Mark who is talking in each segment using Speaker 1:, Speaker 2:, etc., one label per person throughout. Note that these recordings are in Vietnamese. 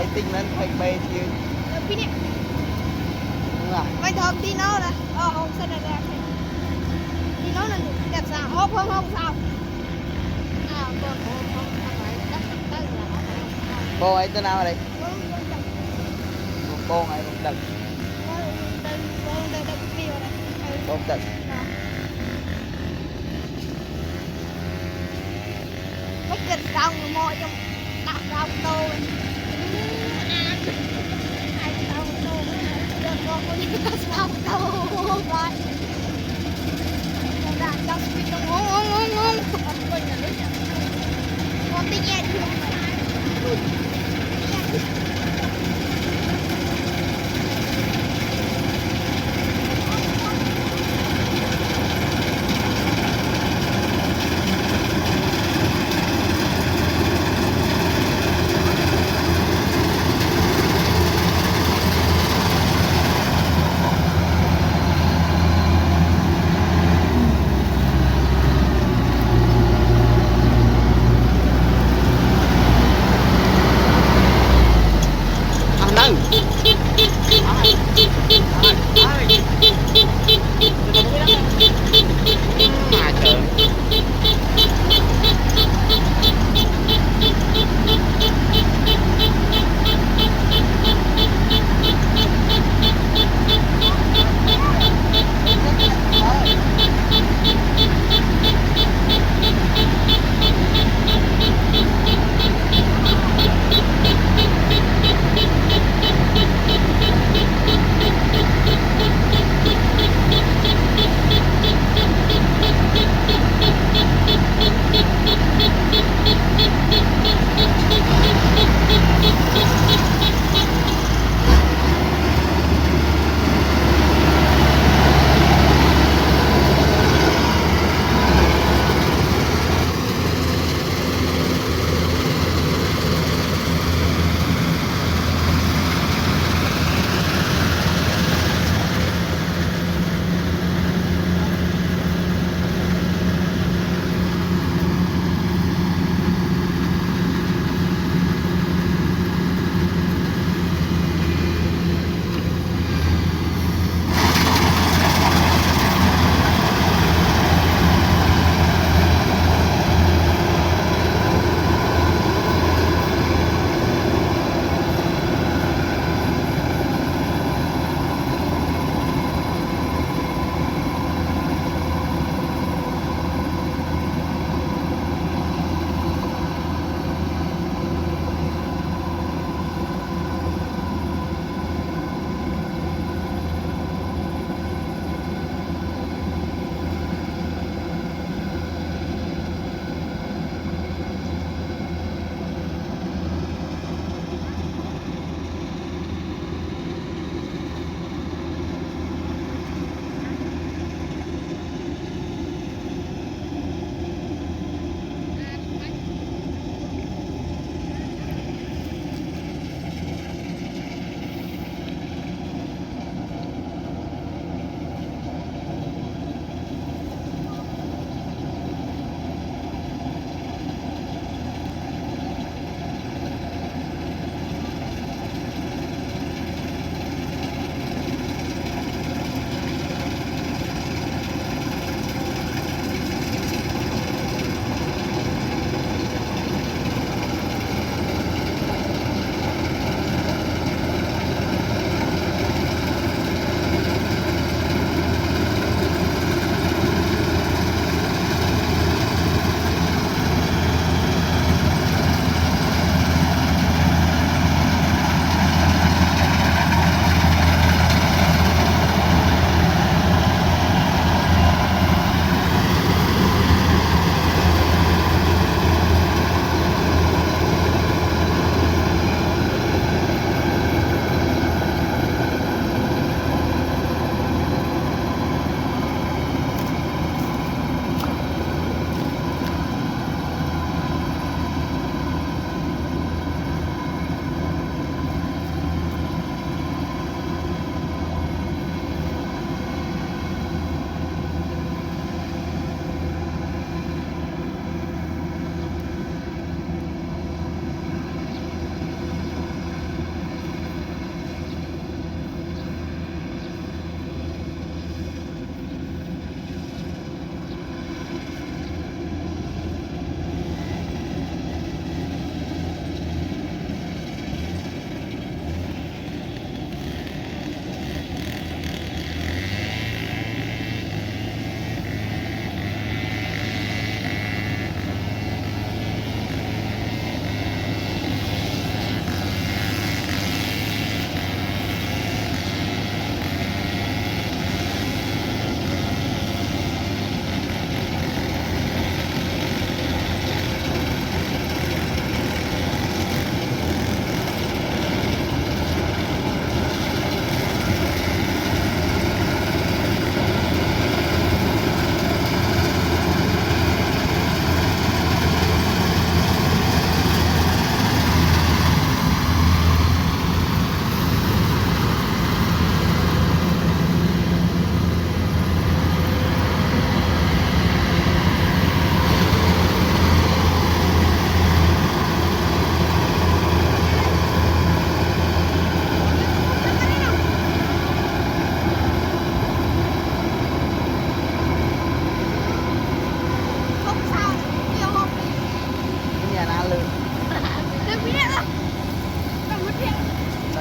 Speaker 1: bay tinh lên phải bay chứ
Speaker 2: Pin nè.
Speaker 1: đúng à
Speaker 2: Mày thơm tí nó là không sao đẹp đẹp tí nó là đẹp sao không sao vâng không phải đất đất là
Speaker 1: cô ấy tên nào ở đây cô ấy cũng đừng không đừng
Speaker 2: mất gần xong rồi mọi trong đặt rau tô rau tô được con có những cái rau tô rồi đã trong pin nó ngon con tí nhẹ
Speaker 1: nâng mà trời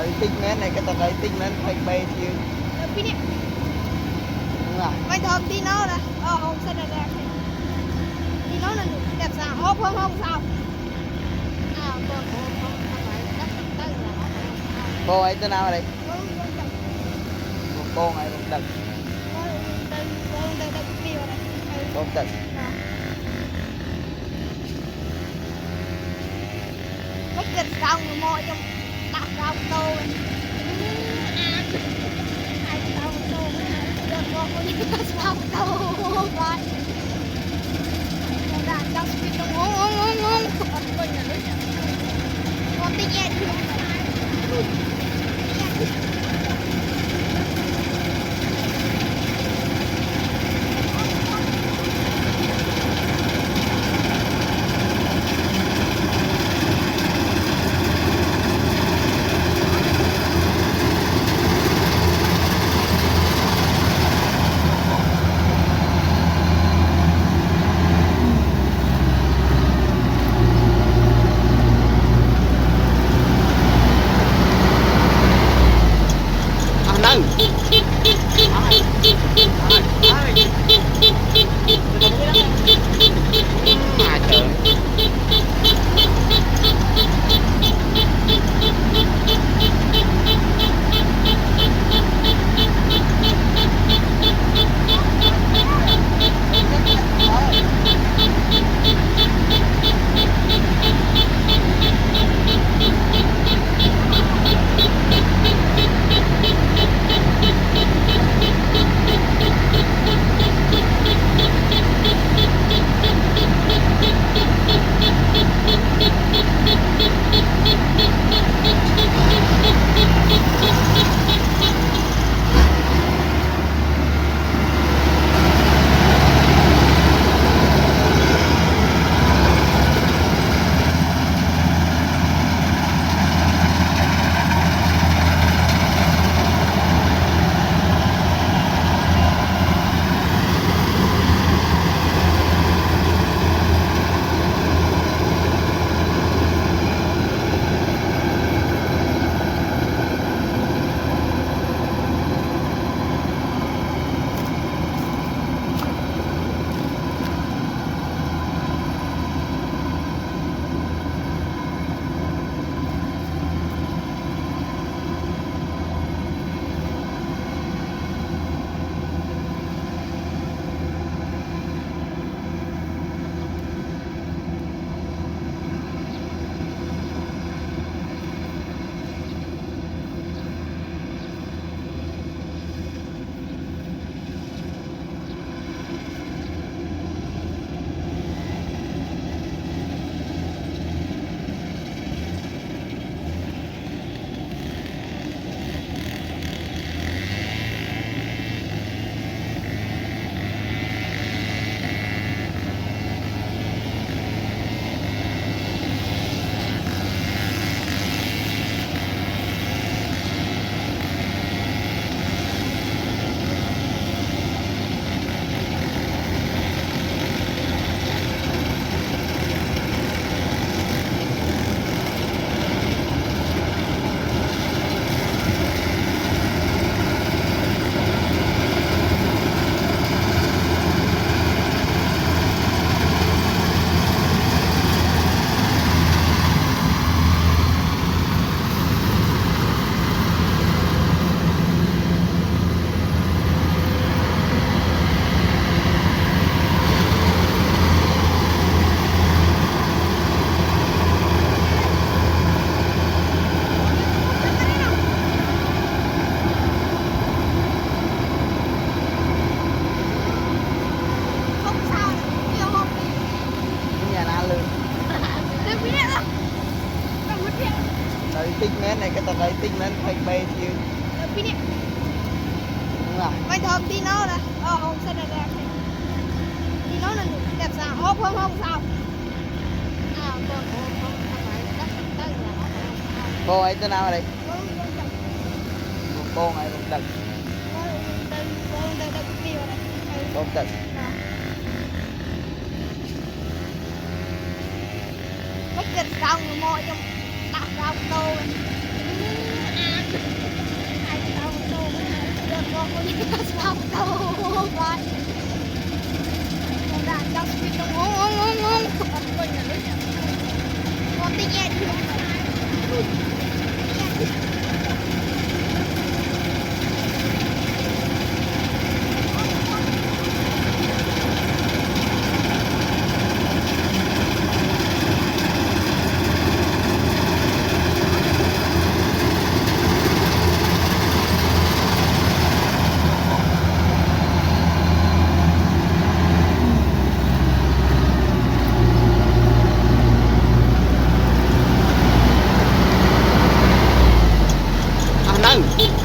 Speaker 1: Đợi tinh mến này cái tờ đợi tinh mến phải bay chứ.
Speaker 2: Pin nè.
Speaker 1: Đúng rồi.
Speaker 2: Mày thơm tí nó nè. Không sao đẹp đẹp. Tí nó là đẹp sao? Không sao. Không phải đất tới là nó phải.
Speaker 1: Cô ấy tên nào ở đây?
Speaker 2: Con chồng.
Speaker 1: Một con ấy cũng đực.
Speaker 2: Con đây đi vào đây.
Speaker 1: Con đực.
Speaker 2: Mất gần xong rồi mọi trong đặt ra ô tô. Ai sao ô tô? Được con đi sao ô tô rồi. Con đã trong cái trong ngon. Con tí nghe đi.
Speaker 1: Đâu? Tinh mến này cái tờ đợi tinh mến phải bay chứ.
Speaker 2: Pin nè.
Speaker 1: Đúng rồi.
Speaker 2: Mày thơm tí nó nè. Không sao đẹp đẹp. Tí nó là đẹp sao? Không sao. Không phải đất tới là nó phải.
Speaker 1: Cô ấy tên nào ở đây?
Speaker 2: Con chồng.
Speaker 1: Một con ấy cũng đực.
Speaker 2: Con đây đi vào đây.
Speaker 1: Con đực.
Speaker 2: Mất gần xong rồi mọi trong đặt ra ô tô.
Speaker 3: Done.